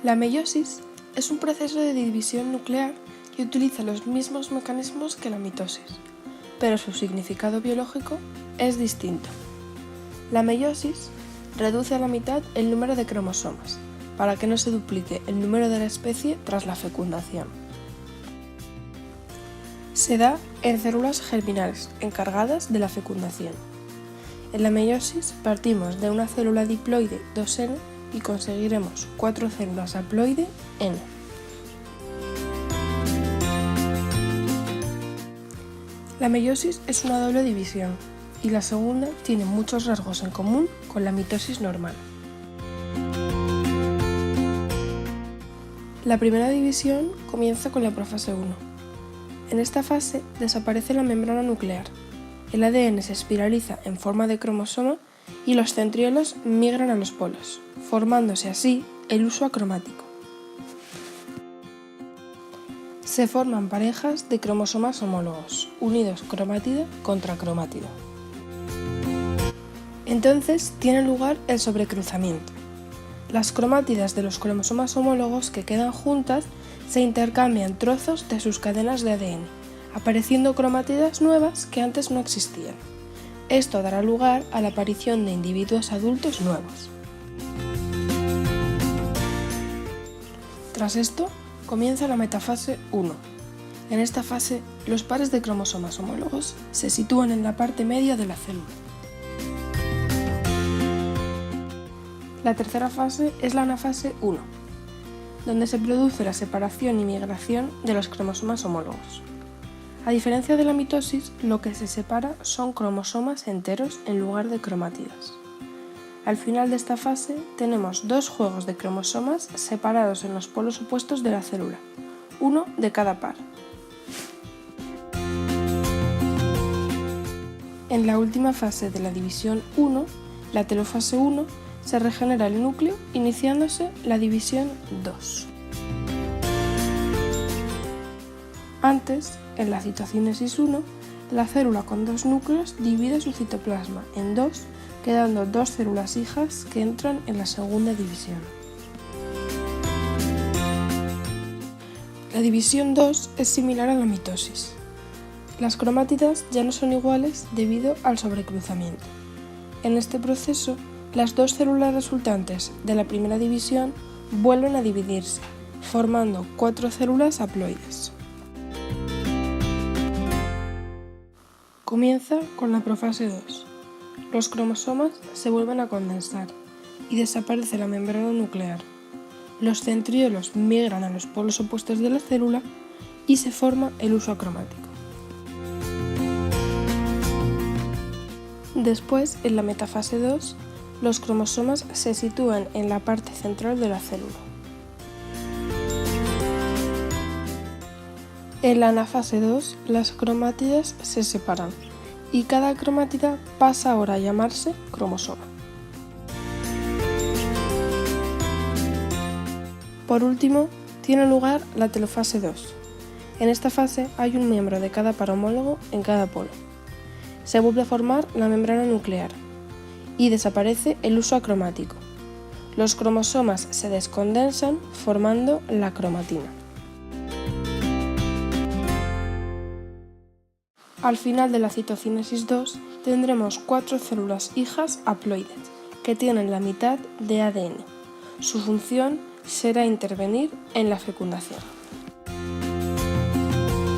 La meiosis es un proceso de división nuclear que utiliza los mismos mecanismos que la mitosis, pero su significado biológico es distinto. La meiosis reduce a la mitad el número de cromosomas para que no se duplique el número de la especie tras la fecundación. Se da en células germinales encargadas de la fecundación. En la meiosis partimos de una célula diploide 2N y conseguiremos 4 células haploide N. La meiosis es una doble división y la segunda tiene muchos rasgos en común con la mitosis normal. La primera división comienza con la profase 1. En esta fase desaparece la membrana nuclear, el ADN se espiraliza en forma de cromosoma y los centriolos migran a los polos, formándose así el huso acromático. Se forman parejas de cromosomas homólogos, unidos cromátida contra cromátida. Entonces tiene lugar el sobrecruzamiento. Las cromátidas de los cromosomas homólogos que quedan juntas se intercambian trozos de sus cadenas de ADN, apareciendo cromátidas nuevas que antes no existían. Esto dará lugar a la aparición de individuos adultos nuevos. Tras esto, comienza la metafase 1. En esta fase, los pares de cromosomas homólogos se sitúan en la parte media de la célula. La tercera fase es la anafase 1, donde se produce la separación y migración de los cromosomas homólogos. A diferencia de la mitosis, lo que se separa son cromosomas enteros en lugar de cromátidas. Al final de esta fase tenemos 2 juegos de cromosomas separados en los polos opuestos de la célula, uno de cada par. En la última fase de la división 1, la telofase 1, se regenera el núcleo iniciándose la división 2. Antes, en la citocinesis 1, la célula con 2 núcleos divide su citoplasma en 2, quedando 2 células hijas que entran en la segunda división. La división 2 es similar a la mitosis. Las cromátidas ya no son iguales debido al sobrecruzamiento. En este proceso, las 2 células resultantes de la primera división vuelven a dividirse, formando 4 células haploides. Comienza con la profase 2. Los cromosomas se vuelven a condensar y desaparece la membrana nuclear. Los centriolos migran a los polos opuestos de la célula y se forma el huso acromático. Después, en la metafase 2, los cromosomas se sitúan en la parte central de la célula. En la anafase 2, las cromátidas se separan y cada cromátida pasa ahora a llamarse cromosoma. Por último, tiene lugar la telofase 2. En esta fase hay un miembro de cada par homólogo en cada polo. Se vuelve a formar la membrana nuclear y desaparece el huso acromático. Los cromosomas se descondensan formando la cromatina. Al final de la citocinesis 2 tendremos 4 células hijas haploides que tienen la mitad de ADN. Su función será intervenir en la fecundación.